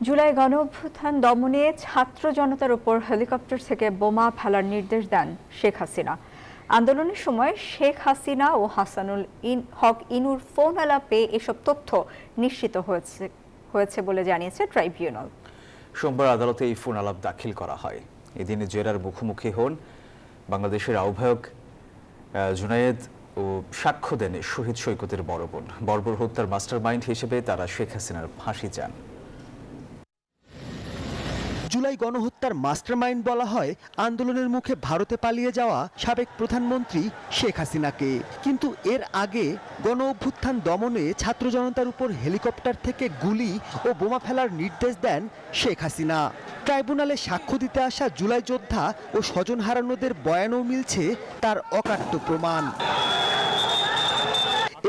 জুলাই গণঅভ্যুত্থান দমনে ছাত্র জনতার উপর হেলিকপ্টার থেকে বোমা ফেলার নির্দেশ দেন শেখ হাসিনা। আন্দোলনের সময় শেখ হাসিনা ও হাসানুল হক ইনুর ফোন আলাপে এসব তথ্য নিশ্চিত হয়েছে বলে জানিয়েছে ট্রাইব্যুনাল। সোমবার আদালতে এই ফোন আলাপ দাখিল করা হয়। এদিন জেরার মুখোমুখি হন বাংলাদেশের আহ্বায়ক জুনায়েদ ও সাক্ষ্য দেন শহীদ সৈকতের বড় বোন। বর্বর হত্যার মাস্টারমাইন্ড হিসেবে তারা শেখ হাসিনার ফাঁসি চান। জুলাই গণহত্যার মাস্টারমাইন্ড বলা হয় আন্দোলনের মুখে ভারতে পালিয়ে যাওয়া সাবেক প্রধানমন্ত্রী শেখ হাসিনাকে। কিন্তু এর আগে গণ অভ্যুত্থান দমনে ছাত্র জনতার উপর হেলিকপ্টার থেকে গুলি ও বোমা ফেলার নির্দেশ দেন শেখ হাসিনা। ট্রাইব্যুনালে সাক্ষ্য দিতে আসা জুলাই যোদ্ধা ও স্বজন হারানোদের বয়ানও মিলছে তার অকাট্য প্রমাণ।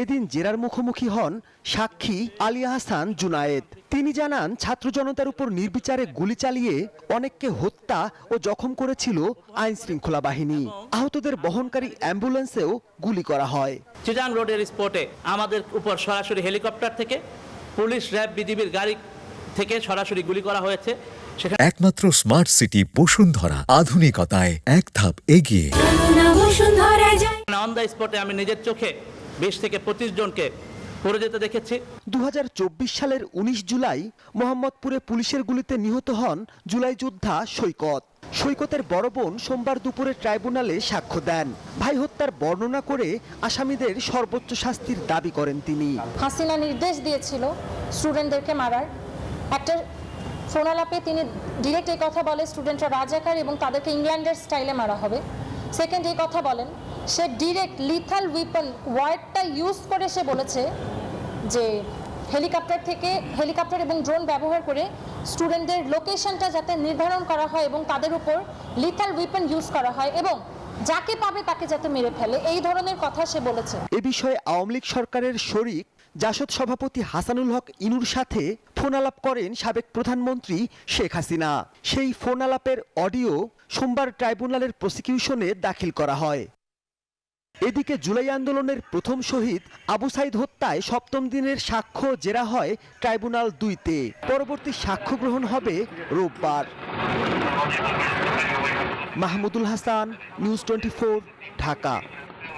এদিন জেরার মুখোমুখি হন সাক্ষী আলিয়া হাসান জুনায়েদ। তিনি জানান ছাত্র জনতার উপর নির্বিচারে গুলি চালিয়ে অনেককে হত্যা ও জখম করেছিল আইন শৃঙ্খলা বাহিনী। আহতদের বহনকারী অ্যাম্বুলেন্সেও গুলি করা হয়। চিটাং রোডের স্পটে আমাদের উপর সরাসরি হেলিকপ্টার থেকে পুলিশ, র্যাব, বিজিবির গাড়ি থেকে সরাসরি গুলি করা হয়েছে। একমাত্র স্মার্ট সিটি বসুন্ধরা, আধুনিকতায় এক ধাপ এগিয়ে। অন দ্য স্পটে আমি নিজের চোখে 20 থেকে 25 জনকে পড়ে যেতে দেখেছি। 2024 সালের 19 জুলাই মোহাম্মদপুরে পুলিশের গুলিতে নিহত হন জুলাই যোদ্ধা সৈকত। সৈকতের বড় বোন সোমবার দুপুরে ট্রাইব্যুনালে সাক্ষ্য দেন। ভাই হত্যার বর্ণনা করে আসামিদের সর্বোচ্চ শাস্তির দাবি করেন তিনি। হাসিনা নির্দেশ দিয়েছিল স্টুডেন্টদেরকে মারার। একটা ফোন আলাপে তিনি ডিরেক্ট এই কথা বলে স্টুডেন্টরা রাজাকার এবং তাদেরকে ইংল্যান্ডের স্টাইলে মারা হবে। সেকেন্ড এই কথা বলেন, সে ডিরেক্ট লিথাল উইপন ওয়ার্ডটা ইউজ করে সে বলেছে যে হেলিকপ্টার এবং ড্রোন ব্যবহার করে স্টুডেন্টদের লোকেশনটা যাতে নির্ধারণ করা হয় এবং তাদের উপর লিথাল উইপন ইউজ করা হয় এবং যাকে পাবে তাকে যাতে মেরে ফেলে, এই ধরনের কথা সে বলেছে। এ বিষয়ে আওয়ামী লীগ সরকারের শরিক জাসদ সভাপতি হাসানুল হক ইনুর সাথে ফোন আলাপ করেন সাবেক প্রধানমন্ত্রী শেখ হাসিনা। সেই ফোন আলাপের অডিও সোমবার ট্রাইব্যুনালের প্রসিকিউশনে দাখিল করা হয়। এদিকে জুলাই আন্দোলনের প্রথম শহীদ আবু সাইদ হত্যায় 7ম দিনের সাক্ষ্য জেরা হয় ট্রাইব্যুনাল 2-তে। পরবর্তী সাক্ষ্য গ্রহণ হবে রোববার। মাহমুদুল হাসান, নিউজ 24, ঢাকা।